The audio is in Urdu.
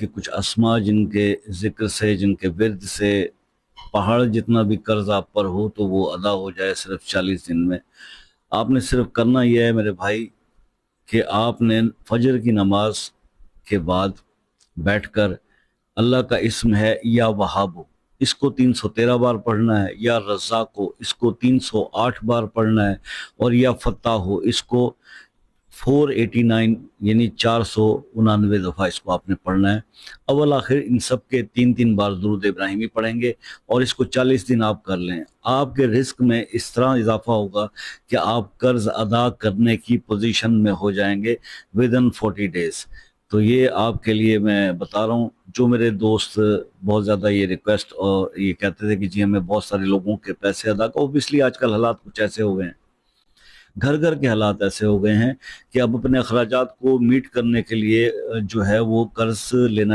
کہ کچھ اسما جن کے ذکر سے، جن کے ورد سے پہاڑ جتنا بھی قرض آپ پر ہو تو وہ ادا ہو جائے صرف 40 دن میں۔ آپ نے صرف کرنا یہ ہے میرے بھائی کہ آپ نے فجر کی نماز کے بعد بیٹھ کر اللہ کا اسم ہے یا وہاب، اس کو 313 بار پڑھنا ہے، یا رزاق کو اس کو 308 بار پڑھنا ہے، اور یا فتح ہو اس کو 489 یعنی 499 دفعہ اس کو آپ نے پڑھنا ہے۔ اول آخر ان سب کے 3 بار درود ابراہیمی پڑھیں گے، اور اس کو 40 دن آپ کر لیں۔ آپ کے رزق میں اس طرح اضافہ ہوگا کہ آپ قرض ادا کرنے کی پوزیشن میں ہو جائیں گے ودن 40 ڈیز۔ تو یہ آپ کے لیے میں بتا رہا ہوں۔ جو میرے دوست بہت زیادہ یہ ریکویسٹ اور یہ کہتے تھے کہ جی ہمیں بہت سارے لوگوں کے پیسے ادا کرو، اوبیسلی آج کل حالات کچھ ایسے ہو گئے ہیں، گھر گھر کے حالات ایسے ہو گئے ہیں کہ اب اپنے اخراجات کو میٹ کرنے کے لیے جو ہے وہ قرض لینا